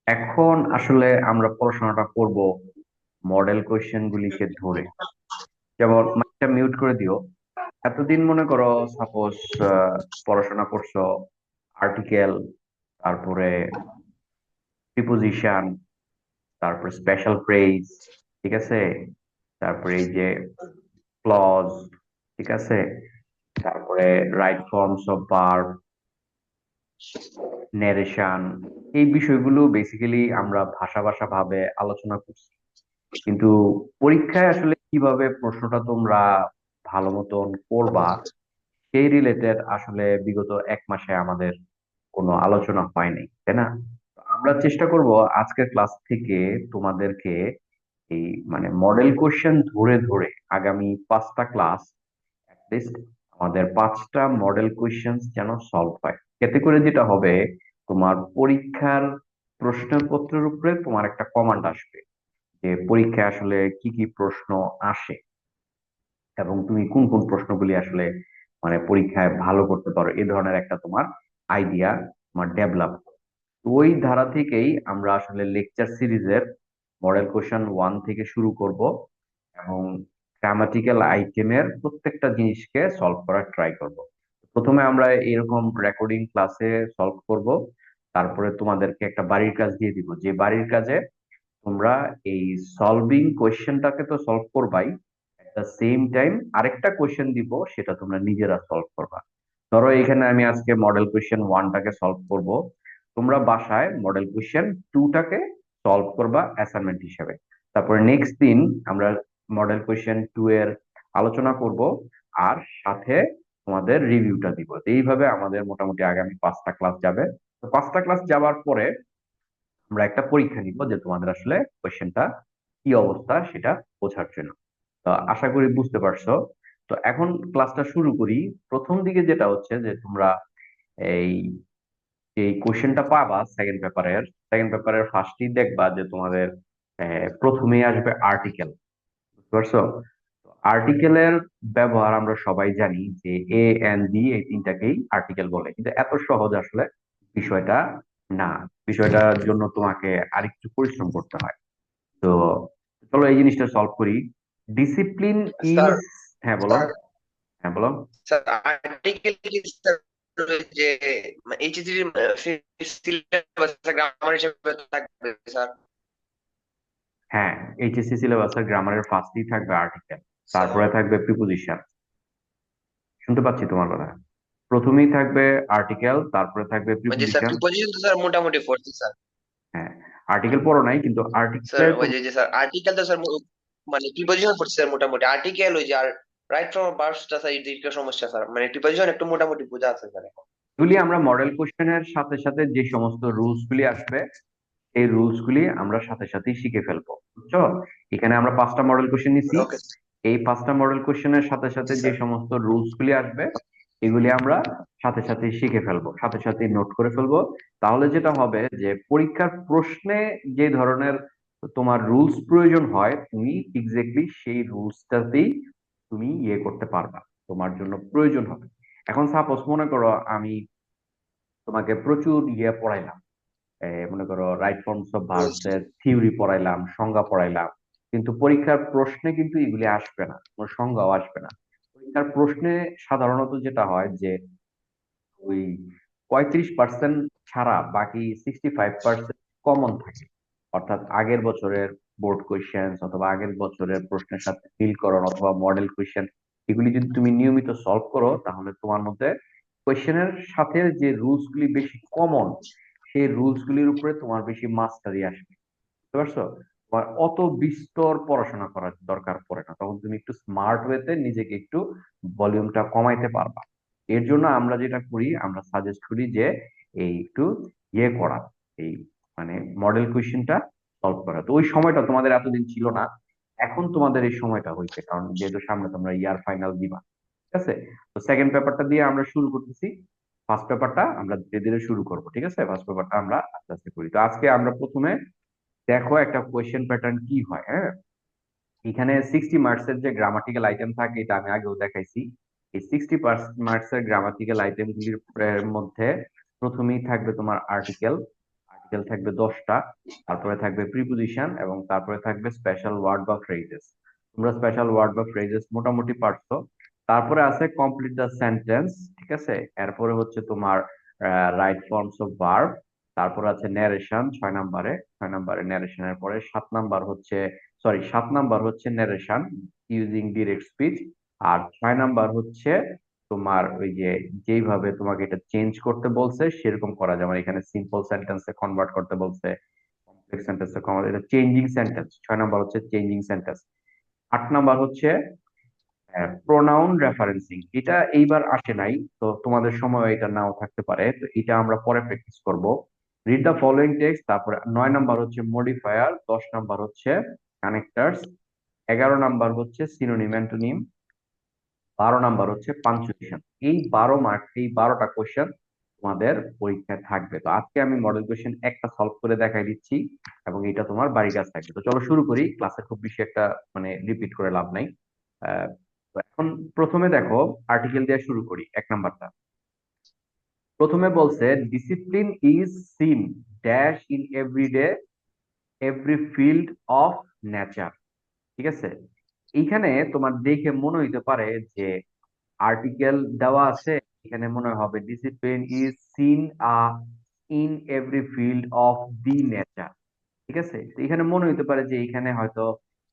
এখন আসলে আমরা পড়াশোনাটা করব মডেল কোয়েশ্চেন গুলিকে ধরে। যেমন মাইকটা মিউট করে দিও। এতদিন মনে করো সাপোজ পড়াশোনা করছো আর্টিকেল, তারপরে প্রিপোজিশন, তারপরে স্পেশাল ফ্রেজ, ঠিক আছে, তারপরে এই যে ক্লজ, ঠিক আছে, তারপরে right forms of verb, narration. এই বিষয়গুলো বেসিক্যালি আমরা ভাষা ভাষা ভাবে আলোচনা করছি, কিন্তু পরীক্ষায় আসলে কিভাবে প্রশ্নটা তোমরা ভালো মতন করবা সেই রিলেটেড আসলে বিগত 1 মাসে আমাদের কোনো আলোচনা হয় নাই, তাই না? তো আমরা চেষ্টা করব আজকের ক্লাস থেকে তোমাদেরকে এই মানে মডেল কোশ্চেন ধরে ধরে আগামী 5টা ক্লাস লিস্ট আমাদের 5টা মডেল কোশ্চেন যেন সলভ হয়। এতে করে যেটা হবে, তোমার পরীক্ষার প্রশ্নপত্রের উপরে তোমার একটা কমান্ড আসবে যে পরীক্ষায় আসলে কি কি প্রশ্ন আসে এবং তুমি কোন কোন প্রশ্নগুলি আসলে মানে পরীক্ষায় ভালো করতে পারো, এই ধরনের একটা তোমার আইডিয়া তোমার ডেভেলপ। তো ওই ধারা থেকেই আমরা আসলে লেকচার সিরিজের মডেল কোশ্চেন 1 থেকে শুরু করব এবং গ্রামাটিক্যাল আইটেমের প্রত্যেকটা জিনিসকে সলভ করার ট্রাই করব। প্রথমে আমরা এরকম রেকর্ডিং ক্লাসে সলভ করব, তারপরে তোমাদেরকে একটা বাড়ির কাজ দিয়ে দিব, যে বাড়ির কাজে তোমরা এই সলভিং কোয়েশ্চেনটাকে তো সলভ করবাই, এট দ্য সেম টাইম আরেকটা কোয়েশ্চেন দিব, সেটা তোমরা নিজেরা সলভ করবা। ধরো এখানে আমি আজকে মডেল কোয়েশ্চেন 1টাকে সলভ করব, তোমরা বাসায় মডেল কোয়েশ্চেন 2টাকে সলভ করবা অ্যাসাইনমেন্ট হিসেবে। তারপরে নেক্সট দিন আমরা মডেল কোয়েশ্চেন 2 এর আলোচনা করব, আর সাথে তোমাদের রিভিউটা দিব। তো এইভাবে আমাদের মোটামুটি আগামী 5টা ক্লাস যাবে। তো 5টা ক্লাস যাওয়ার পরে আমরা একটা পরীক্ষা নিব যে তোমাদের আসলে কোয়েশ্চেনটা কি অবস্থা সেটা বোঝার জন্য। তো আশা করি বুঝতে পারছো। তো এখন ক্লাসটা শুরু করি। প্রথম দিকে যেটা হচ্ছে যে তোমরা এই এই কোশ্চেনটা পাবা সেকেন্ড পেপারের ফার্স্টই দেখবা যে তোমাদের প্রথমেই আসবে আর্টিকেল। বুঝতে পারছো? আর্টিকেলের ব্যবহার আমরা সবাই জানি যে এ এন বি এই তিনটাকেই আর্টিকেল বলে, কিন্তু এত সহজ আসলে বিষয়টা না। বিষয়টার জন্য তোমাকে আরেকটু পরিশ্রম করতে হয়। তো চলো এই জিনিসটা সলভ করি। ডিসিপ্লিন স্যার ইজ, হ্যাঁ বলো। স্যার হ্যাঁ বলো। স্যার আর্টিকেল কি স্যার যে এইচএসসি সিলেবাস গ্রামার হিসেবে থাকবে স্যার? হ্যাঁ, এইচএসসি সিলেবাসের গ্রামারের ফার্স্টেই থাকবে আর্টিকেল, স্যার তারপরে থাকবে প্রিপোজিশন। শুনতে পাচ্ছি তোমার কথা। প্রথমেই থাকবে আর্টিকেল, তারপরে থাকবে ওই যে স্যার প্রিপোজিশন। প্রিপোজিশন তো স্যার মোটামুটি পড়ছি স্যার। হ্যাঁ, আর্টিকেল পড়ো নাই, কিন্তু স্যার আর্টিকেলে ওই যে যে স্যার আর্টিকেল তো স্যার মানে প্রিপোজিশন পড়ছি স্যার মোটামুটি। আর্টিকেল ওই যে আর রাইট ফ্রম ভার্বসটা স্যার এই দিকটা সমস্যা স্যার, মানে প্রিপোজিশন একটু মোটামুটি বোঝা আছে স্যার এখন। এগুলি আমরা মডেল কোশ্চেনের সাথে সাথে যে সমস্ত রুলস গুলি আসবে এই রুলস গুলি আমরা সাথে সাথেই শিখে ফেলবো, বুঝছো? এখানে আমরা 5টা মডেল কোশ্চেন নিছি। ওকে এই 5টা মডেল কোশ্চেনের সাথে সাথে যে স্যার। সমস্ত রুলস গুলি আসবে এগুলি আমরা সাথে সাথে শিখে ফেলবো, সাথে সাথে নোট করে ফেলবো। তাহলে যেটা হবে যে পরীক্ষার প্রশ্নে যে ধরনের তোমার রুলস প্রয়োজন হয়, তুমি এক্স্যাক্টলি সেই রুলসটাতেই তুমি ইয়ে করতে পারবা, তোমার জন্য প্রয়োজন হবে। এখন সাপোজ মনে করো আমি তোমাকে প্রচুর ইয়ে পড়াইলাম, মনে করো right forms of verbs rules. এর থিওরি পড়াইলাম, সংজ্ঞা পড়াইলাম, কিন্তু পরীক্ষার প্রশ্নে কিন্তু এগুলি আসবে না, কোনো সংজ্ঞাও আসবে না। পরীক্ষার প্রশ্নে সাধারণত যেটা হয় যে ওই 35% ছাড়া বাকি 65% কমন থাকে। অর্থাৎ আগের বছরের বোর্ড কোয়েশ্চেন অথবা আগের বছরের প্রশ্নের সাথে মিল করণ অথবা মডেল কোয়েশ্চেন, এগুলি যদি তুমি নিয়মিত সলভ করো তাহলে তোমার মধ্যে কোয়েশ্চেনের সাথে যে রুলস গুলি বেশি কমন, সেই রুলস গুলির উপরে তোমার বেশি মাস্টারি আসবে। বুঝতে পারছো? তোমার অত বিস্তর পড়াশোনা করার দরকার পড়ে না, তখন তুমি একটু স্মার্ট ওয়েতে নিজেকে একটু ভলিউমটা কমাইতে পারবা। এর জন্য আমরা যেটা করি, আমরা সাজেস্ট করি যে এই একটু ইয়ে করা, এই মানে মডেল কোয়েশ্চেনটা সলভ করা। তো ওই সময়টা তোমাদের এতদিন ছিল না, এখন তোমাদের এই সময়টা হয়েছে, কারণ যেহেতু সামনে তোমরা ইয়ার ফাইনাল দিবা। ঠিক আছে? তো সেকেন্ড পেপারটা দিয়ে আমরা শুরু করতেছি। ফার্স্ট পেপারটা আমরা ধীরে ধীরে শুরু করবো, ঠিক আছে? ফার্স্ট পেপারটা আমরা আস্তে আস্তে করি। তো আজকে আমরা প্রথমে দেখো একটা কোয়েশ্চেন প্যাটার্ন কি হয়। হ্যাঁ, এখানে 60 মার্কসের যে গ্রামাটিক্যাল আইটেম থাকে এটা আমি আগেও দেখাইছি। এই 60 মার্কসের গ্রামাটিক্যাল আইটেম গুলির মধ্যে প্রথমেই থাকবে তোমার আর্টিকেল। আর্টিকেল থাকবে 10টা, তারপরে থাকবে প্রিপোজিশন, এবং তারপরে থাকবে স্পেশাল ওয়ার্ড বা ফ্রেজেস। তোমরা স্পেশাল ওয়ার্ড বা ফ্রেজেস মোটামুটি পারছো। তারপরে আছে কমপ্লিট দ্য সেন্টেন্স, ঠিক আছে। এরপরে হচ্ছে তোমার রাইট ফর্মস অফ ভার্ব। তারপর আছে ন্যারেশন 6 নম্বরে, 6 নম্বরে ন্যারেশনের পরে 7 নাম্বার হচ্ছে, সরি 7 নাম্বার হচ্ছে ন্যারেশন ইউজিং ডিরেক্ট স্পিচ। আর 6 নাম্বার হচ্ছে তোমার ওই যে যেইভাবে তোমাকে এটা চেঞ্জ করতে বলছে সেরকম করা, যেমন এখানে সিম্পল সেন্টেন্সে কনভার্ট করতে বলছে, কমপ্লেক্স সেন্টেন্সে কনভার্ট, এটা চেঞ্জিং সেন্টেন্স। 6 নাম্বার হচ্ছে চেঞ্জিং সেন্টেন্স। 8 নাম্বার হচ্ছে প্রোনাউন রেফারেন্সিং। এটা এইবার আসে নাই, তো তোমাদের সময় এটা নাও থাকতে পারে, তো এটা আমরা পরে প্র্যাকটিস করব। Read the following text. তারপরে 9 নাম্বার হচ্ছে মডিফায়ার, 10 নাম্বার হচ্ছে কানেক্টরস, 11 নাম্বার হচ্ছে সিনোনিম অ্যান্টোনিম, 12 নাম্বার হচ্ছে পাঞ্চুয়েশন। এই 12 মার্ক, এই 12টা কোশ্চেন তোমাদের পরীক্ষায় থাকবে। তো আজকে আমি মডেল কোশ্চেন একটা সলভ করে দেখাই দিচ্ছি, এবং এটা তোমার বাড়ির কাজ থাকবে। তো চলো শুরু করি, ক্লাসে খুব বেশি একটা মানে রিপিট করে লাভ নাই। তো এখন প্রথমে দেখো, আর্টিকেল দিয়ে শুরু করি। 1 নাম্বারটা প্রথমে বলছে discipline is seen dash in everyday every field of nature. ঠিক আছে, এইখানে তোমার দেখে মনে হইতে পারে যে আর্টিকেল দেওয়া আছে, এখানে মনে হবে discipline is seen in every field of the nature. ঠিক আছে, তো এখানে মনে হইতে পারে যে এখানে হয়তো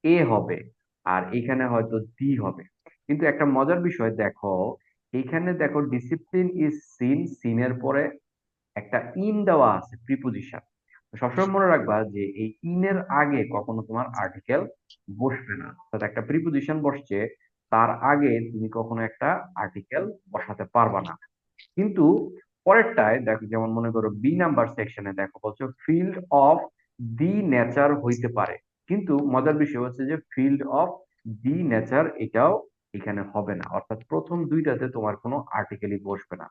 এ হবে, আর এখানে হয়তো ডি হবে। কিন্তু একটা মজার বিষয় দেখো, এইখানে দেখো ডিসিপ্লিন ইজ সিন, সিনের পরে একটা ইন দেওয়া আছে, প্রিপোজিশন। সবসময় মনে রাখবা যে এই ইনের আগে কখনো তোমার আর্টিকেল বসবে না, অর্থাৎ একটা প্রিপোজিশন বসছে, তার আগে তুমি কখনো একটা আর্টিকেল বসাতে পারবা না। কিন্তু পরেরটায় দেখো, যেমন মনে করো বি 1 নাম্বার সেকশনে দেখো বলছো ফিল্ড অফ দি নেচার হইতে পারে, কিন্তু মজার বিষয় হচ্ছে যে ফিল্ড অফ দি নেচার এটাও এখানে হবে না, অর্থাৎ প্রথম দুইটাতে তোমার কোনো আর্টিকেলই বসবে না।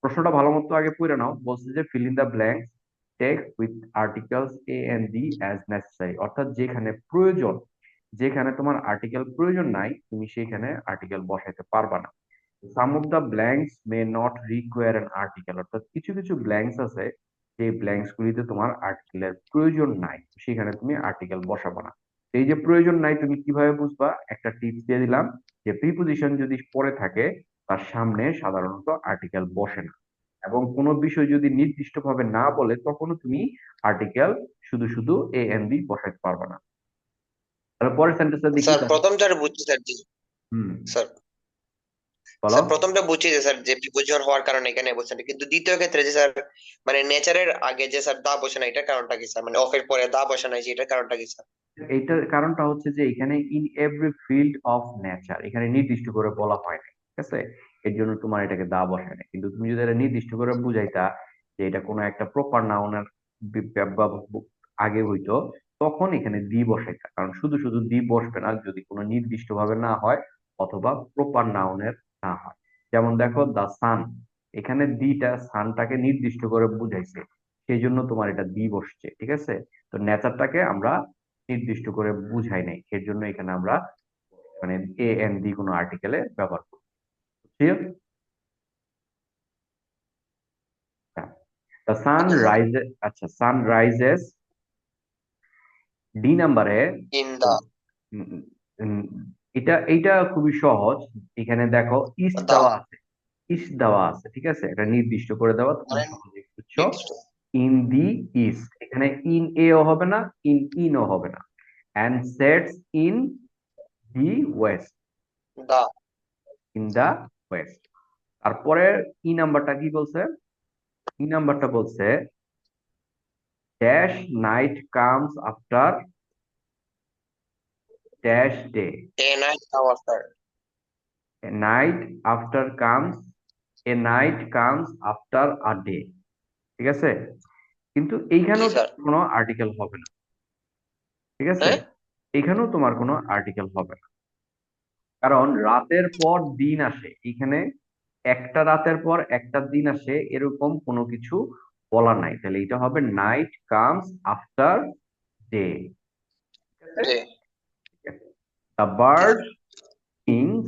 প্রশ্নটা ভালো মতো আগে পড়ে নাও। বলছে যে fill in the blanks text with articles a and the as necessary, অর্থাৎ যেখানে প্রয়োজন, যেখানে তোমার আর্টিকেল প্রয়োজন নাই, তুমি সেখানে আর্টিকেল বসাইতে পারবা না। Some of the blanks may not require an article, অর্থাৎ কিছু কিছু ব্ল্যাঙ্কস আছে যে ব্ল্যাঙ্কস গুলিতে তোমার আর্টিকেলের প্রয়োজন নাই, সেখানে তুমি আর্টিকেল বসাবো না। এই যে প্রয়োজন নাই তুমি কিভাবে বুঝবা, একটা টিপস দিয়ে দিলাম, যে প্রিপোজিশন যদি পরে থাকে তার সামনে সাধারণত আর্টিকেল বসে না, এবং কোনো বিষয় যদি নির্দিষ্টভাবে না বলে তখনও তুমি আর্টিকেল শুধু শুধু এ এন বি বসাইতে পারবে না। তাহলে পরের সেন্টেন্সটা দেখি স্যার তাহলে। প্রথমটা বুঝছি স্যার, জি হুম, স্যার। বলো। স্যার প্রথমটা বুঝছি যে স্যার যে প্রিপোজিশন হওয়ার কারণে এখানে বলছেন, কিন্তু দ্বিতীয় ক্ষেত্রে যে স্যার মানে নেচারের আগে যে স্যার দা বসে না, এটার কারণটা কি স্যার? মানে অফের পরে দা বসে নাই যে, এটার কারণটা কি স্যার? এইটার কারণটা হচ্ছে যে এখানে in every field of nature, এখানে নির্দিষ্ট করে বলা হয় না, ঠিক আছে। এর জন্য তোমার এটাকে দা বসায় না, কিন্তু তুমি যদি এটা নির্দিষ্ট করে বুঝাইতা যে এটা কোনো একটা প্রপার নাউনের আগে হইতো, তখন এখানে দি বসাইতা। কারণ শুধু শুধু দি বসবে না যদি কোনো নির্দিষ্ট ভাবে না হয়, অথবা প্রপার নাউনের না হয়। যেমন দেখো দা সান, এখানে দিটা সানটাকে নির্দিষ্ট করে বুঝাইছে, সেই জন্য তোমার এটা দি বসছে, ঠিক আছে। তো নেচারটাকে আমরা নির্দিষ্ট করে বুঝাই নাই, এর জন্য এখানে আমরা মানে এ এন ডি কোনো আর্টিকেলে ব্যবহার করি। Clear? The sun okay sir. Rises, আচ্ছা সান রাইজেস ডি নাম্বারে। ইন দা উম, উম, এটা এইটা খুবই সহজ। এখানে দেখো ইস দা দেওয়া আছে, ইস দেওয়া আছে, ঠিক আছে, এটা নির্দিষ্ট করে দেওয়া, তুমি মানে সহজে বুঝছো। নির্দিষ্ট ইন দি ইস, এখানে ইন এ ও হবে না, ইন ও হবে না। And sets in the west, the in the west. তারপরে ই নাম্বারটা কি বলছে, ই নাম্বারটা বলছে dash night comes after dash day, a night hour sir. A night after comes, a night comes after a day, ঠিক আছে। কিন্তু জি এইখানেও স্যার। কোনো আর্টিকেল হবে না, ঠিক আছে। হ্যাঁ এখানেও তোমার কোনো আর্টিকেল হবে না, কারণ রাতের পর দিন আসে এখানে, একটা রাতের পর একটা দিন আসে এরকম কোনো কিছু বলা নাই, তাহলে এটা হবে নাইট কামস আফটার ডে, ঠিক আছে। জি। The okay bird sir. Sings,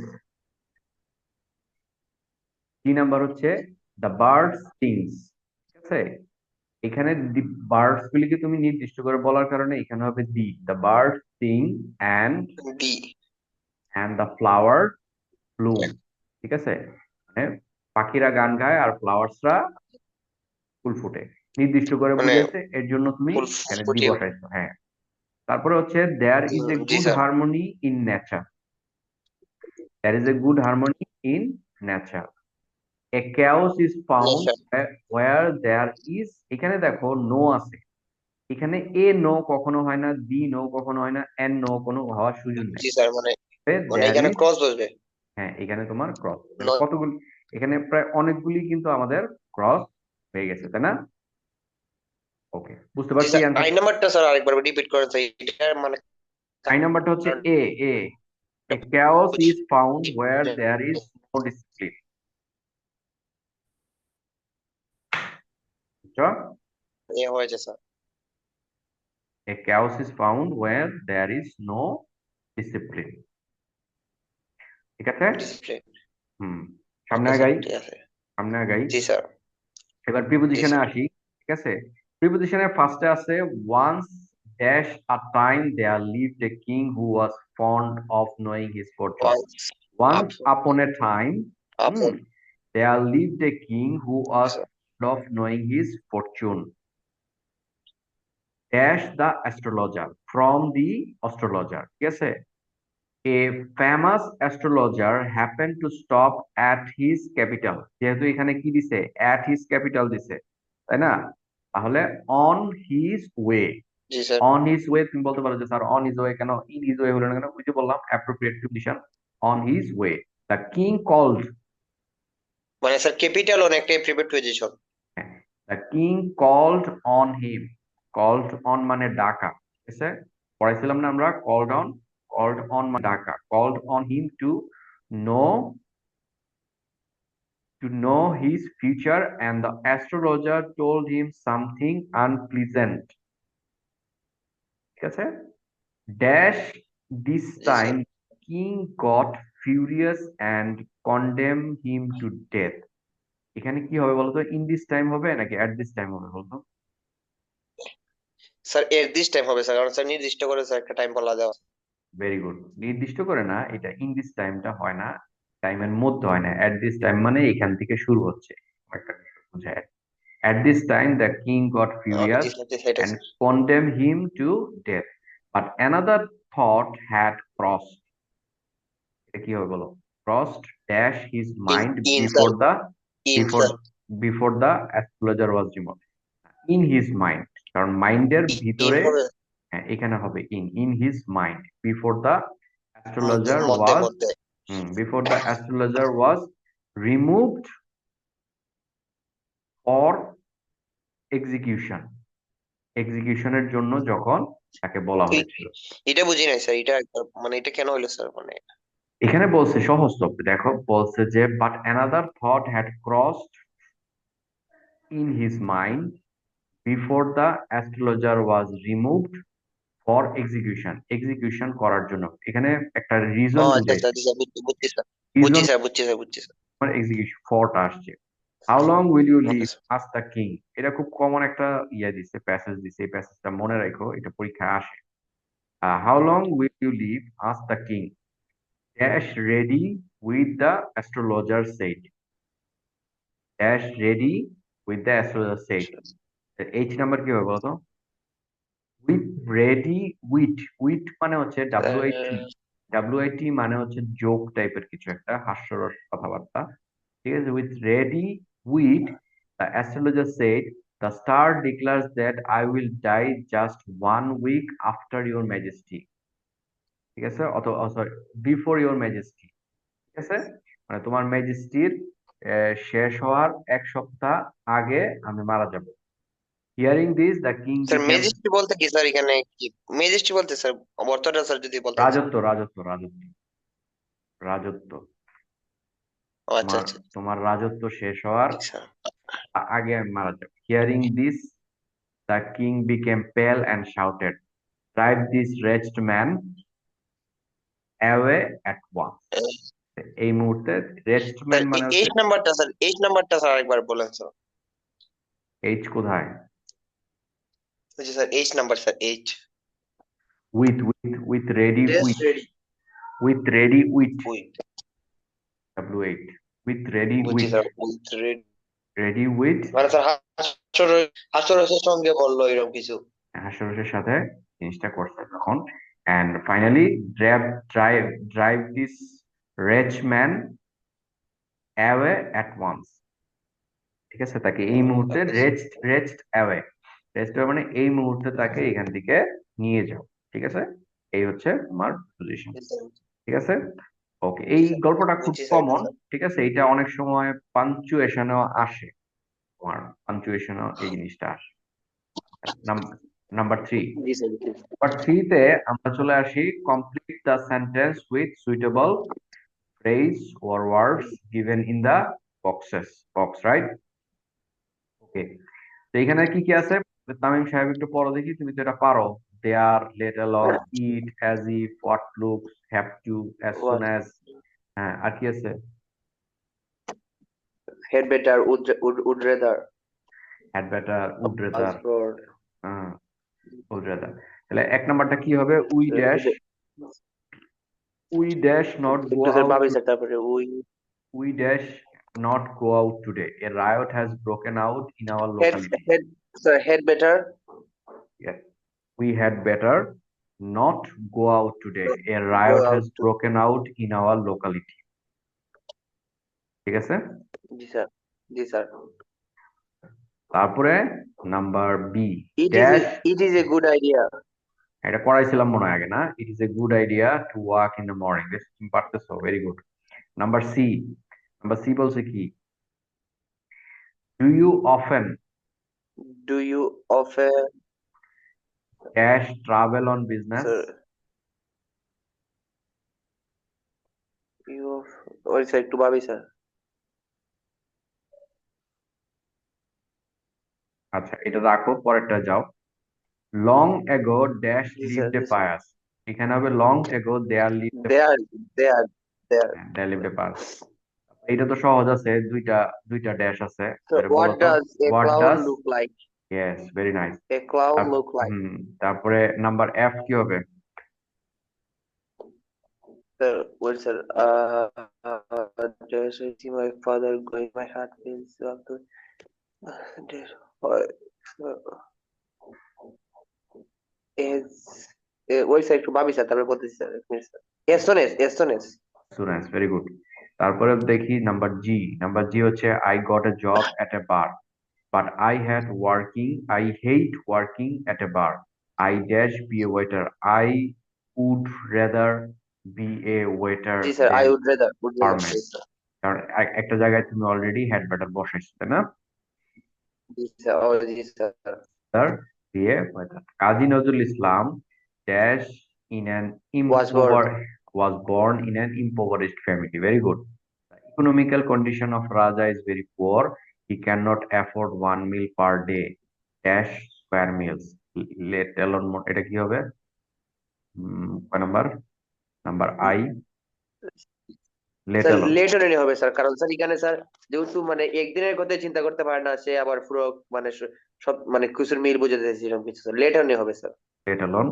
কি নাম্বার হচ্ছে দ্য বার্ড সিংস, ঠিক আছে। এখানে বার্ডস গুলিকে তুমি নির্দিষ্ট করে বলার কারণে এখানে হবে the bird Singh and D. The flower Bloom. ঠিক আছে, মানে পাখিরা গান গায় আর ফ্লাওয়ার্সরা ফুল ফুটে, নির্দিষ্ট করে মানে বুঝাইছে, এর জন্য তুমি ফুল এখানে দি ফুটিয়ে ওঠে। বসাইছো। হ্যাঁ, তারপরে হচ্ছে দেয়ার ইজ এ জি good sir. Harmony in nature. There is a good harmony in nature. A chaos is found nature. where there is, এখানে দেখো নো আছে, এখানে এ নো কখনো হয় না, বি নো কখনো হয় না, এন নো কোনো হওয়ার সুযোগ নাই। জি স্যার, মানে মানে দেয়ার এখানে ইজ, ক্রস বসবে। হ্যাঁ এখানে তোমার ক্রস, তাহলে ন- কতগুলি, এখানে প্রায় অনেকগুলি কিন্তু আমাদের ক্রস হয়ে গেছে, তাই না? ওকে, বুঝতে জি পারছি স্যার, অ্যান্সার। আই নাম্বারটা স্যার আরেকবার রিপিট করেন স্যার, এটার মানে আই নাম্বারটা হচ্ছে কারণ এ। এ এ chaos is found where there is no discipline। বুঝছো? এ হয়েছে sir. A chaos is found where there is no discipline। ঠিক আছে, ডিসপ্লে। হুম, সামনে ওকে স্যার, আগাই, ঠিক আছে। সামনে আগাই। জি স্যার। এবার জি প্রিপোজিশনে স্যার। আসি। ঠিক আছে, প্রিপোজিশনের ফার্স্টে আছে once dash a time there lived a king who was fond of knowing his fortune. Once once up upon a time, hmm, upon. There lived a king who জি was sir. Fond of knowing his fortune, dash the astrologer, from the astrologer. ঠিক আছে, a famous astrologer happen to stop at his capital, যেহেতু এখানে কি দিছে, at his capital দিছে, তাই না? তাহলে অন হিজ ওয়ে। জি স্যার, অন হিজ ওয়ে তুমি বলতে পারো যে স্যার অন হিজ ওয়ে কেন, ইন হিজ ওয়ে হলো না কেন? ওই যে বললাম appropriate preposition, on his way. The king called, মানে স্যার ক্যাপিটাল অনেকটাই prepare position. The king called on him. Called on মানে ডাকা, ঠিক আছে, পড়াইছিলাম না আমরা, কল্ড অন, কল্ড অন মানে ডাকা, called on him to know, to know his future, and the astrologer told him something unpleasant। ঠিক আছে, dash this G sir. time king got furious and condemned him to death। এখানে কি হবে বলতো, in this time হবে নাকি at this time হবে বলতো? স্যার এর দিস টাইম হবে স্যার, কারণ স্যার নির্দিষ্ট করে স্যার একটা টাইম বলা দেওয়া। ভেরি গুড, নির্দিষ্ট করে না, এটা ইন দিস টাইমটা হয় না, টাইমের মধ্যে হয় না, অ্যাট দিস টাইম মানে এখান থেকে শুরু হচ্ছে, একটা বিষয় বোঝায়। At this time, the king got G furious sir, জি স্যার, এটা and sir. condemned him to death. But another thought had crossed। এটা কি হবে বলো? Crossed dash his in mind in sir, before the in before sir. before the astrologer was removed। In his mind, কারণ মাইন্ডের in ভিতরে, হবে হ্যাঁ, এখানে হবে in his mind before the astrologer মধ্যে was, মধ্যে। before the astrologer was removed for execution। এক্সিকিউশনের জন্য যখন তাকে বলা এ- হয়েছিল। এটা বুঝি নাই স্যার, এটা মানে এটা কেন হলো স্যার মানে। এখানে বলছে সহজ তো, দেখো বলছে যে but another thought had crossed in his mind before the astrologer was removed for execution, execution করার জন্য। এখানে একটা ও রিজন আচ্ছা আচ্ছা, বুঝাইছে, জি স্যার, বুঝছি স্যার, বুঝছি রিজন স্যার, বুঝছি স্যার, বুঝছি স্যার। এক্সিকিউশন ফরটা আসছে। How long will you okay live sir. Ask the king. এটা খুব কমন একটা ইয়ে দিছে, প্যাসেজ দিছে, এই প্যাসেজটা মনে রাখো, এটা পরীক্ষায় আসে। How long will you live ask the king, dash ready with the astrologer said। dash ready with the astrologer said। H number কি হবে বলতো? উইথ রেডি, উইট মানে হচ্ছে W I T, W I T মানে হচ্ছে joke টাইপের কিছু একটা, হাস্যরস কথাবার্তা। ঠিক আছে, with ready with the astrologer said the star declares that I will die just 1 week after your majesty. ঠিক আছে, অথবা সরি, বিফোর ইউর ম্যাজেস্টি। ঠিক আছে, মানে তোমার ম্যাজেস্টির শেষ হওয়ার 1 সপ্তাহ আগে আমি মারা যাব। Hearing this the king sir became, majesty বলতে কি স্যার এখানে কি? ম্যাজিস্ট্রি বলতে স্যার অর্থটা স্যার যদি বলতেন স্যার। রাজত্ব রাজত্ব রাজত্ব রাজত্ব, ও আচ্ছা তোমার আচ্ছা, তোমার রাজত্ব শেষ হওয়ার ঠিক স্যার। আগে আমি মারা যাব। Hearing this the king became pale and shouted, drive this raised man away at once. এই মুহূর্তে রেজড স্যার ম্যান মানে হচ্ছে, এইট নাম্বারটা স্যার, এইট নাম্বারটা স্যার আরেকবার বলেন স্যার। এইচ কোথায়? জি sir, H number sir, H. with ready just ready. with ready with with. W8 with ready বুঝছি with sir, with ready. ready with মানে স্যার হাস্যরসের সঙ্গে বললো এরকম কিছু। হাস্যরসের সাথে জিনিসটা করছে তখন, and finally drive this rich man away at once। ঠিক আছে, তাকে এই মুহূর্তে ওকে স্যার। রেস্ট মানে এই মুহূর্তে তাকে এখান থেকে নিয়ে যাও। ঠিক আছে, এই হচ্ছে তোমার পজিশন। জি স্যার। ঠিক আছে, ওকে, জি এই স্যার, গল্পটা খুব বুঝছি স্যার, জি কমন। স্যার। ঠিক আছে, এটা অনেক সময় পাঞ্চুয়েশনও আসে, তোমার পাঞ্চুয়েশনও এই জিনিসটা আসে। Number three. জি স্যার, জি নাম্বার থ্রিতে আমরা চলে আসি, complete the sentence with suitable phrase or words given in the box, right? Okay, তো এখানে কি কি আছে? তামিম সাহেব একটু পড়ো দেখি, তুমি তো এটা পারো। There, let alone, it, as if, what looks, have to, as soon what as. হ্যাঁ, আর কি আছে? Head better, would rather, had better, would rather, passport. Would rather. তাহলে এক নাম্বারটা কি হবে? উই ড্যাশ নট গো একটু স্যার আউট পাবে টু স্যার, তারপরে ওই we dash not go out today, a riot has broken out in our head locality. Head sir, head better. We had better not go out today. A go riot out has to. broken out in our locality. ঠিক আছে, জি sir, জি স্যার। তারপরে number B, it is dash. It is a good idea. এটা করাইছিলাম মনে হয় আগে, না? It is a good idea to walk in the morning. বেশ, তুমি পারতেছো, very good. Number C, number C বলছে কি? Do you often do you অফে dash travel on business? Sir, you ওই স্যার একটু ভাবি স্যার। আচ্ছা, এটা রাখো, পরেরটা যাও। লং এগো ড্যাশ জি স্যার, লিভড এ জি স্যার। পায়াস। এখানে হবে long ago there lived a, there, there, there. There lived a pious. এটা তো সহজ আছে, দুইটা দুইটা ড্যাশ আছে। So এটা বলো what তো। does a what cloud does, look like? Yes, very nice. A cloud look like? হুম, তারপরে নাম্বার এফ কি হবে? Sir, well, sir, just I see my father going, my heart feels up to, dear, is, ওই sir একটু ভাবি sir, তারপরে বলতেছি sir, এক minute sir. এসোনেস, এসোনেস। Students, very good. তারপরে দেখি নাম্বার জি। নাম্বার জি হচ্ছে, I got a job at a bar but I hate working at a bar. I dash be a waiter. I would rather be a waiter জি sir, I then would rather, barman. জি sir. কারণ একটা জায়গায় তুমি already head batter বসাইছো, তাই না? জি sir, ও জি sir. তার দিয়ে waiter. Kazi Nazrul Islam dash in an Was born. ইম্পোভার was born in an impoverished family. Very good. The economical condition of Raja is very poor. He cannot afford 1 meal per day. Dash square meals. Let alone এটা কি হবে? কয় নাম্বার? Number I, let sir alone। Let হলে হবে sir, কারণ sir এখানে sir যেহেতু মানে একদিনের কথা চিন্তা করতে পারে না, সে আবার পুরো মানে সব মানে কিছুর মিল বুঝে দিয়েছে এরকম কিছু স্যার, লেট হলে হবে স্যার। Let alone।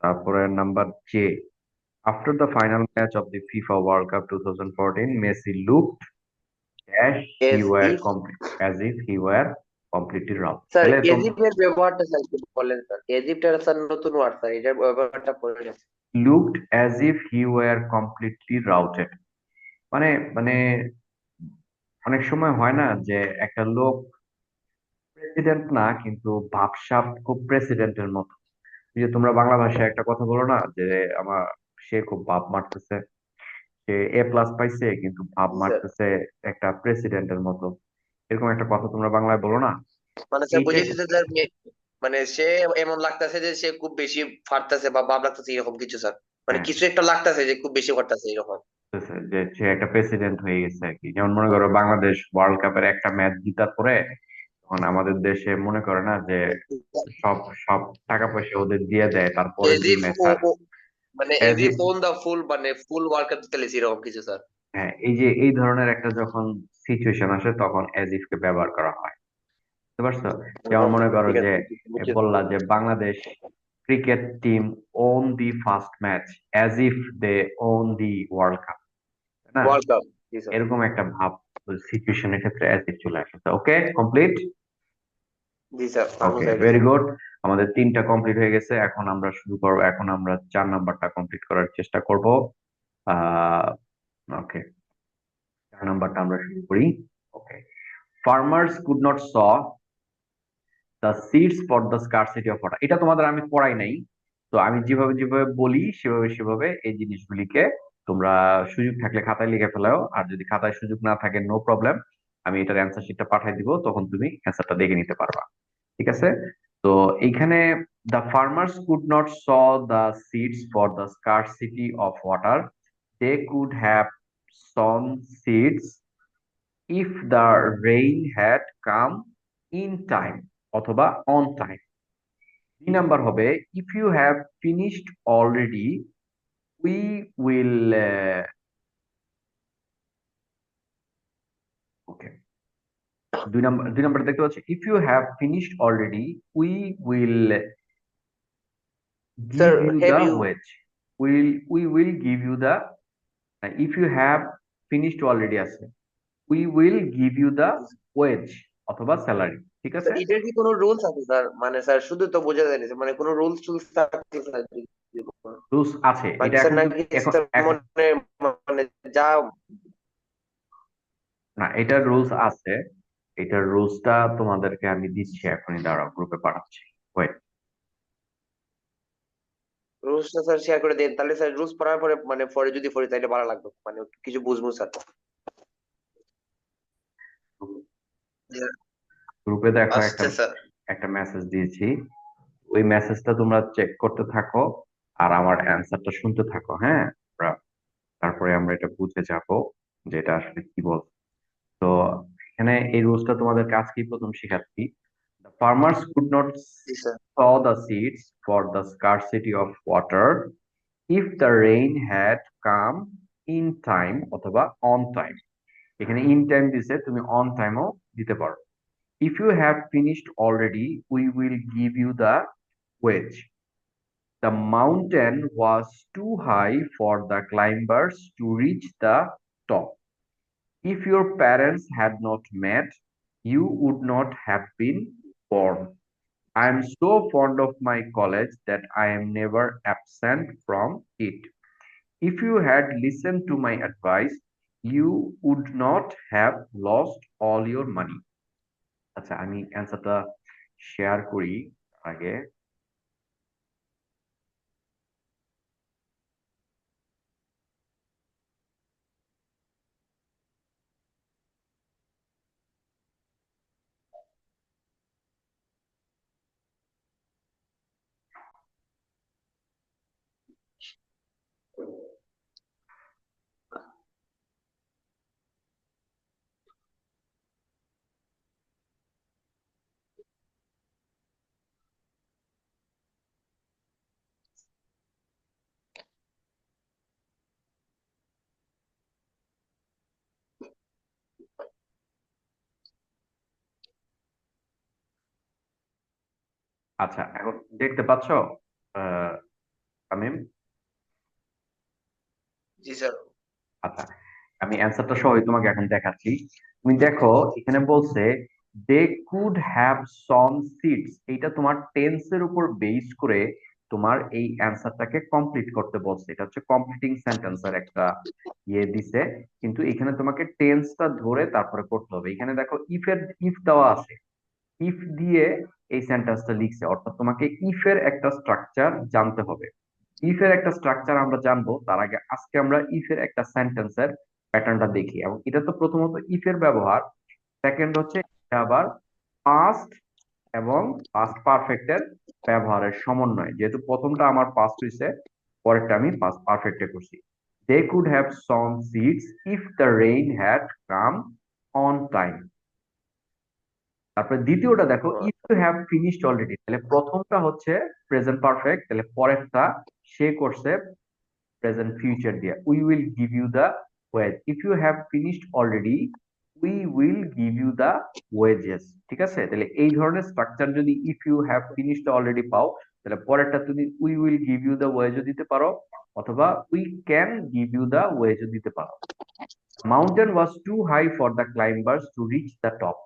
তারপরে number J, after the final match of the FIFA World Cup 2014, Messi looked as he S were if. complete as if he were completely wrong। Sir তাহলে তোমরা এজিপ্টের ব্যবহারটা sir একটু বলেন sir, এজিপ্টের sir নতুন word sir, এটার ব্যবহারটা পড়ে গেছে। looked as if he were completely routed, মানে মানে অনেক সময় হয় না যে একটা লোক প্রেসিডেন্ট না, কিন্তু ভাবসাব খুব প্রেসিডেন্টের মতো। এই যে তোমরা বাংলা ভাষায় একটা কথা বলো না, যে আমার সে খুব ভাব মারতেছে, সে A+ পাইছে কিন্তু ভাব জি স্যার। মারতেছে একটা প্রেসিডেন্টের মতো। এরকম একটা কথা তোমরা বাংলায় বলো না? মানে স্যার এইটাই, বুঝেছি স্যার, মানে সে এমন লাগতেছে যে সে খুব বেশি ফাটতেছে বা ভাব লাগতেছে এরকম কিছু স্যার, মানে হ্যাঁ, কিছু একটা লাগতেছে যে খুব বেশি করতেছে এরকম। বুঝতেছে যে সে একটা প্রেসিডেন্ট হয়ে গেছে আর কি। যেমন মনে করো, বাংলাদেশ ওয়ার্ল্ড কাপের একটা ম্যাচ জিতার পরে তখন আমাদের দেশে মনে করে না যে সব সব টাকা পয়সা ওদের দিয়ে দেয়, তারপরের এজ দিন ইফ ম্যাচ ও আর ও- মানে as as if if- won the full, মানে ফুল ওয়ার্ল্ড খেলেছে এরকম কিছু স্যার। হ্যাঁ, এই যে এই ধরনের একটা যখন সিচুয়েশন আসে তখন অ্যাজ ইফ কে ব্যবহার করা হয়। বুঝতে পারছো? যেমন মনে করো ঠিক যে আছে, বুঝছি। বললা যে Bangladesh cricket team won the first match as if they won the world cup, না? World cup. জি স্যার। এরকম একটা ভাব সিচুয়েশনের ক্ষেত্রে অ্যাজ ইফ চলে আসে। ওকে, কমপ্লিট। জি স্যার, পারবো ওকে, স্যার এটা ভেরি স্যার। গুড। আমাদের তিনটা কমপ্লিট হয়ে গেছে, এখন আমরা শুরু করবো। এখন আমরা 4 নাম্বারটা কমপ্লিট করার চেষ্টা করব। আহ ওকে, 4 নাম্বারটা আমরা শুরু করি। Okay, farmers could not sow the seeds for the scarcity of water. এটা তোমাদের আমি পড়াই নাই, তো আমি যেভাবে যেভাবে বলি সেভাবে সেভাবে এই জিনিসগুলিকে তোমরা সুযোগ থাকলে খাতায় লিখে ফেলাও, আর যদি খাতায় সুযোগ না থাকে নো প্রবলেম, আমি এটার অ্যান্সার শিটটা পাঠিয়ে দিব, তখন তুমি অ্যান্সারটা দেখে নিতে পারবা। ঠিক আছে? তো এইখানে the farmers could not sow the seeds for the scarcity of water, they could have sown seeds if the rain had come in time অথবা অন টাইম। 2 নাম্বার হবে if you have finished already we will, okay, 2 number দেখতে পাচ্ছি if you have finished already we will sir, give you have the you. Wages. We will give you the, if you have finished already আছে, we will give you the wage অথবা salary. ঠিক আছে? Sir, এটার কি কোনো rules আছে sir? মানে sir শুধু তো বোঝা যায় না স্যার, মানে কোনো রুলস টুলস থাকে স্যার? রুলস আছে বাকি এটা, স্যার এখন নাকি এখন স্যার এখন মনে, মানে যা। না, এটার রুলস আছে। এটার রুলসটা তোমাদেরকে আমি দিচ্ছি এখনই, দাঁড়াও, গ্রুপে পাঠাচ্ছি। ওয়েট। রুলসটা স্যার শেয়ার করে দেন, তাহলে স্যার রুলস পড়ার পরে মানে পরে যদি পড়ি তাহলে ভালো লাগবে, মানে কিছু বুঝবো স্যার। গ্রুপে দেখো একটা আচ্ছা স্যার। একটা মেসেজ দিয়েছি, ওই মেসেজটা তোমরা চেক করতে থাকো আর আমার অ্যান্সারটা শুনতে থাকো, হ্যাঁ? তারপরে আমরা এটা বুঝে যাব যে এটা আসলে কি বল। তো এখানে এই রুলসটা তোমাদেরকে আজকেই প্রথম শেখাচ্ছি। The farmers could not G sir. sow the seeds for the scarcity of water if the rain had come in time অথবা on time। এখানে in time দিছে, তুমি on time ও দিতে পারো। If you have finished already, we will give you the wage. The mountain was too high for the climbers to reach the top. If your parents had not met, you would not have been born. I am so fond of my college that I am never absent from it. If you had listened to my advice, you would not have lost all your money. আচ্ছা, আমি অ্যান্সারটা share করি আগে। আচ্ছা, এখন দেখতে পাচ্ছ আহ তামিম? জি sir. আচ্ছা, আমি অ্যান্সারটা সহই তোমাকে এখন দেখাচ্ছি। তুমি দেখো এখানে বলছে দে কুড হ্যাভ সম সিডস, এইটা তোমার টেন্সের উপর বেস করে তোমার এই অ্যান্সারটাকে কমপ্লিট করতে বলছে। এটা হচ্ছে কমপ্লিটিং সেন্টেন্সের একটা ইয়ে দিছে, কিন্তু এখানে তোমাকে টেন্সটা ধরে তারপরে করতে হবে। এখানে দেখো ইফ দেওয়া আছে, ইফ দিয়ে এই সেন্টেন্সটা লিখছে, অর্থাৎ তোমাকে ইফ এর একটা স্ট্রাকচার জানতে হবে। ইফ এর একটা স্ট্রাকচার আমরা জানবো, তার আগে আজকে আমরা ইফ এর একটা সেন্টেন্সের প্যাটার্নটা দেখি। এবং এটা তো প্রথমত ইফ এর ব্যবহার, সেকেন্ড হচ্ছে এটা আবার পাস্ট এবং পাস্ট পারফেক্টের ব্যবহারের সমন্বয়। যেহেতু প্রথমটা আমার পাস্ট হইছে, পরেরটা আমি পাস্ট পারফেক্টে করছি। They could have some seeds if the rain had come on time. তারপরে দ্বিতীয়টা দেখো ও, if you have finished already, তাহলে প্রথমটা হচ্ছে প্রেজেন্ট পারফেক্ট, তাহলে পরেরটা সে করছে প্রেজেন্ট ফিউচার দিয়ে, we will give you the wage. If you have finished already we will give you the wages. ঠিক আছে, তাহলে এই ধরনের স্ট্রাকচার যদি if you have finished already পাও, তাহলে পরেরটা তুমি we will give you the ওয়েজও দিতে পারো, অথবা we can give you the ওয়েজও দিতে পারো। Mountain was too high for the climbers to reach the top.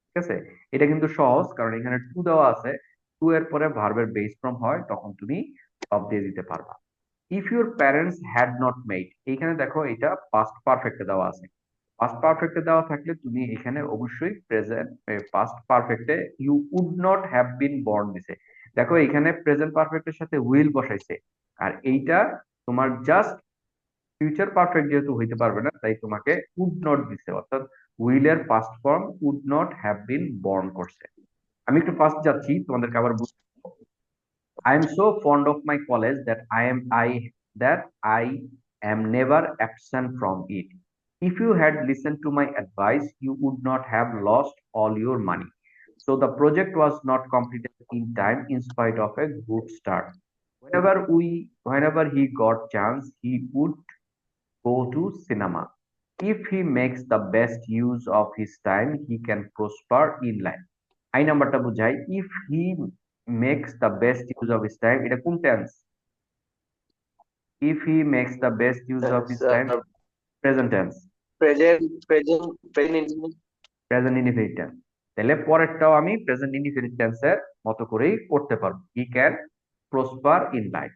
ঠিক আছে, এটা কিন্তু সহজ, কারণ এখানে টু দেওয়া আছে। টু এর পরে ভার্বের বেস ফর্ম হয়, তখন তুমি টপ দিয়ে দিতে পারবা। If your parents had not made, এইখানে দেখো এটা পাস্ট পারফেক্টে দেওয়া আছে। পাস্ট পারফেক্টে দেওয়া থাকলে তুমি এখানে অবশ্যই প্রেজেন্ট পাস্ট পারফেক্টে you would not have been born দিছে। দেখো এখানে প্রেজেন্ট পারফেক্টের সাথে উইল বসাইছে, আর এইটা তোমার জাস্ট ফিউচার পারফেক্ট যেহেতু হইতে পারবে না, তাই তোমাকে উড নট দিছে, অর্থাৎ উইল এর past form would not have been born করছে। আমি একটু ফাস্ট যাচ্ছি তোমাদেরকে আবার I am so fond of my college that I am never absent from it. If you had listened to my advice, you would not have lost all your money. So the project was not completed in time in spite of a good start. Whenever he got chance, he would go to cinema. If he makes the best use of his time, he can prosper in life. I নাম্বারটা বুঝাই, if he makes the best use of his time, এটা কোন tense? If he makes the best use of his time, present tense, present present indefinite tense. তাহলে পরেরটাও আমি present indefinite টেন্সের মতো করেই করতে পারবো, he can prosper in life.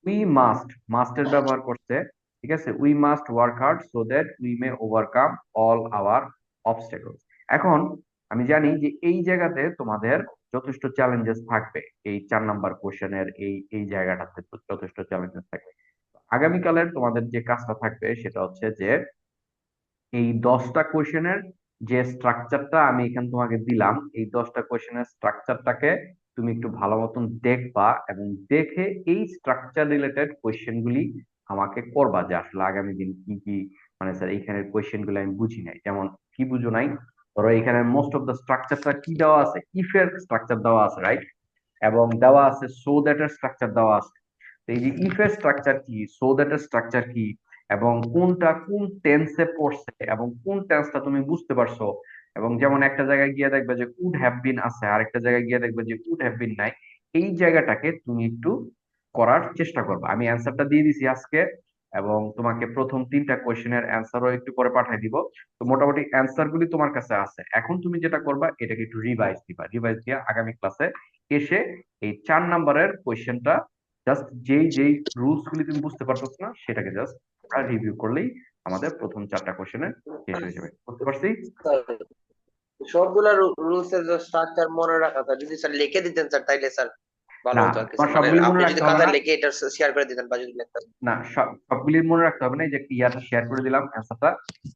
We must, মাস্টের ব্যবহার করছে। ঠিক আছে, we must work hard so that we may overcome all our obstacles. এখন আমি জানি যে এই জায়গাতে তোমাদের যথেষ্ট চ্যালেঞ্জেস থাকবে, এই 4 নাম্বার কোশ্চেনের এই এই জায়গাটাতে তো যথেষ্ট চ্যালেঞ্জেস থাকবে। আগামীকালের তোমাদের যে কাজটা থাকবে সেটা হচ্ছে যে এই 10টা কোশ্চেনের যে স্ট্রাকচারটা আমি এখানে তোমাকে দিলাম, এই 10টা কোশ্চেনের স্ট্রাকচারটাকে তুমি একটু ভালো মতন দেখবা, এবং দেখে এই স্ট্রাকচার রিলেটেড কোশ্চেন গুলি আমাকে করবা, যে আসলে আগামী দিন কি কি, মানে স্যার এইখানের কোশ্চেন গুলো আমি বুঝি নাই, যেমন কি বুঝো নাই, ধরো এখানে মোস্ট অফ দ্য স্ট্রাকচারটা কি দেওয়া আছে, ইফ এর স্ট্রাকচার দেওয়া আছে, রাইট? এবং দেওয়া আছে সো দ্যাট এর স্ট্রাকচার দেওয়া আছে। তো এই যে ইফ এর স্ট্রাকচার কি, সো দ্যাট এর স্ট্রাকচার কি, এবং কোনটা কোন টেন্সে পড়ছে, এবং কোন টেন্সটা তুমি বুঝতে পারছো, এবং যেমন একটা জায়গায় গিয়ে দেখবে যে কুড হ্যাভ বিন আছে, আর একটা জায়গায় গিয়ে দেখবে যে কুড হ্যাভ বিন নাই, এই জায়গাটাকে তুমি একটু করার চেষ্টা করবে। আমি অ্যান্সারটা দিয়ে দিছি আজকে, এবং তোমাকে প্রথম 3টা কোশ্চেনের অ্যান্সারও একটু পরে পাঠিয়ে দিব। তো মোটামুটি অ্যান্সার গুলি তোমার কাছে আছে, এখন তুমি যেটা করবা এটাকে একটু রিভাইজ দিবা, রিভাইজ দিয়ে আগামী ক্লাসে এসে এই 4 নাম্বারের কোয়েশ্চেনটা জাস্ট যেই যেই রুলস গুলি তুমি বুঝতে পারতেছ না সেটাকে জাস্ট রিভিউ করলেই আমাদের প্রথম 4টা কোয়েশ্চেনের শেষ হয়ে যাবে। বুঝতে পারছি? সবগুলা রুলস এর স্ট্রাকচার মনে রাখা স্যার, যদি স্যার লিখে দিতেন স্যার তাইলে স্যার ভালো না, হতো আর কি তোমার স্যার। মানে সবগুলি মনে আপনি যদি রাখতে হবে না। খাতায় লিখে এটা শেয়ার করে দিতেন বা যদি লিখতেন। না, সবগুলি মনে রাখতে হবে না, এই যে ইয়াটা শেয়ার করে দিলাম অ্যান্সারটা,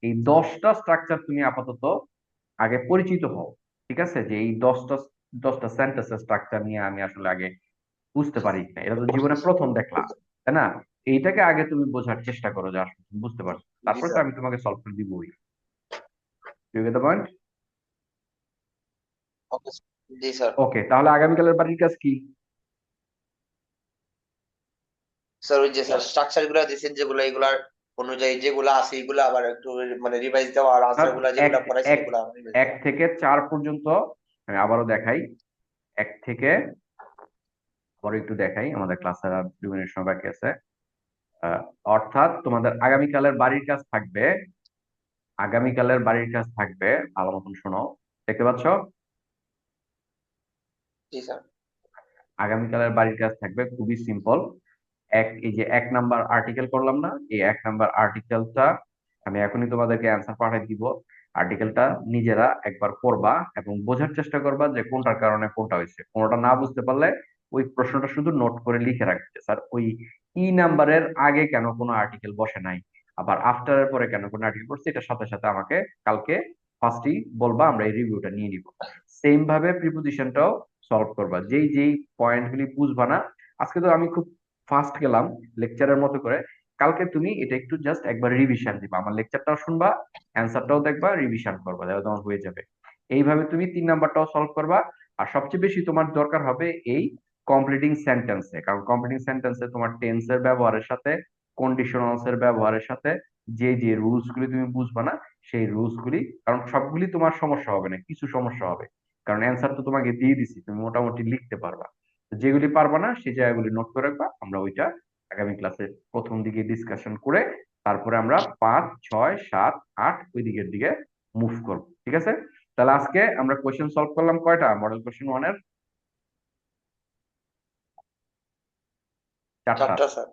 এই 10টা স্ট্রাকচার তুমি আপাতত আগে পরিচিত হও। ঠিক আছে, যে এই 10টা সেন্টেন্সের স্ট্রাকচার নিয়ে আমি আসলে আগে বুঝতে পারি না, এটা তো জীবনে প্রথম দেখলা, তাই না? এইটাকে আগে তুমি বোঝার চেষ্টা করো যে আসলে তুমি বুঝতে পারছো, জি তারপরে তো স্যার। আমি তোমাকে সলভ করে দিবই। You get the point? Okay জি স্যার। ওকে, তাহলে আগামীকালের বাড়ির কাজ কি? স্যার ওই যে স্যার স্ট্রাকচার গুলা দিয়েছেন যেগুলো, এগুলার অনুযায়ী যেগুলো আছে এগুলো আবার একটু মানে রিভাইজ দেওয়া, আর অর্থাৎ আনসার গুলা এক যেগুলো পড়াইছেন এক এগুলো রিভাইজ এক দেওয়া। থেকে 4 পর্যন্ত আমি আবারও দেখাই, এক থেকে আবারও একটু দেখাই, আমাদের ক্লাসের আর 2 মিনিট সময় বাকি আছে। আহ, অর্থাৎ তোমাদের আগামীকালের বাড়ির কাজ থাকবে, ভালো মতন শোনো। দেখতে পাচ্ছ? জি স্যার। আগামীকালের বাড়ির কাজ থাকবে খুবই সিম্পল। এই যে 1 নাম্বার আর্টিকেল করলাম না, এই 1 নাম্বার আর্টিকেলটা আমি এখনই তোমাদেরকে অ্যান্সার পাঠিয়ে দিব। আর্টিকেলটা নিজেরা একবার পড়বা এবং বোঝার চেষ্টা করবা যে কোনটার কারণে কোনটা হয়েছে। কোনটা না বুঝতে পারলে ওই প্রশ্নটা শুধু নোট করে লিখে রাখবে, স্যার ওই নাম্বারের আগে কেন কোনো আর্টিকেল বসে নাই, আবার আফটারের পরে কেন কোনো আর্টিকেল বসছে, এটার সাথে সাথে আমাকে কালকে ফার্স্টই বলবা, আমরা এই রিভিউটা নিয়ে নিব। সেম ভাবে প্রিপোজিশনটাও সলভ করবা, যেই যেই পয়েন্ট গুলি বুঝবা না। আজকে তো আমি খুব ফাস্ট গেলাম লেকচারের মতো করে, কালকে তুমি এটা একটু জাস্ট একবার রিভিশন দিবা, আমার লেকচারটাও শুনবা, অ্যান্সারটাও দেখবা, রিভিশন করবা, তাহলে তোমার হয়ে যাবে। এইভাবে তুমি 3 নাম্বারটাও সলভ করবা। আর সবচেয়ে বেশি তোমার দরকার হবে এই কমপ্লিটিং সেন্টেন্সে, কারণ কমপ্লিটিং সেন্টেন্সে তোমার টেন্সের ব্যবহারের সাথে, কন্ডিশনালস এর ব্যবহারের সাথে যে যে রুলস গুলি তুমি বুঝবা না সেই রুলস গুলি, কারণ সবগুলি তোমার সমস্যা হবে না, কিছু সমস্যা হবে, কারণ অ্যান্সার তো তোমাকে দিয়ে দিছি, তুমি মোটামুটি লিখতে পারবা। তো যেগুলি পারবা না সেই জায়গাগুলি নোট করে রাখবা, আমরা ওইটা আগামী ক্লাসে প্রথম দিকে ডিসকাশন করে তারপরে আমরা 5, 6, 7, 8 ওই দিকের দিকে মুভ করব, ঠিক আছে? তাহলে আজকে আমরা কোশ্চেন সলভ করলাম কয়টা মডেল কোশ্চেন ওয়ানের? 4টা। 4টা স্যার।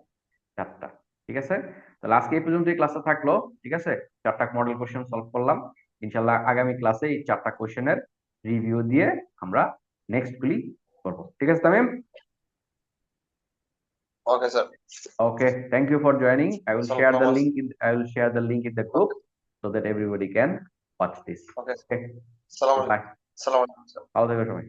4টা, ঠিক আছে। তাহলে আজকে এই পর্যন্ত ক্লাসটা থাকলো, ঠিক আছে। 4টা মডেল কোশ্চেন সলভ করলাম। ইনশাল্লাহ আগামী ক্লাসে এই 4টা কোশ্চেনের রিভিউ দিয়ে আমরা নেক্সট গুলি করবো, ঠিক আছে Tamim? Okay sir. Okay, thank you for joining. I will share the সালাম। link in I will share the link in the group okay. so that everybody can watch this. Okay. Okay, সালাম। bye. সালাম আলাইকুম sir. ভালো থেকো সবাই।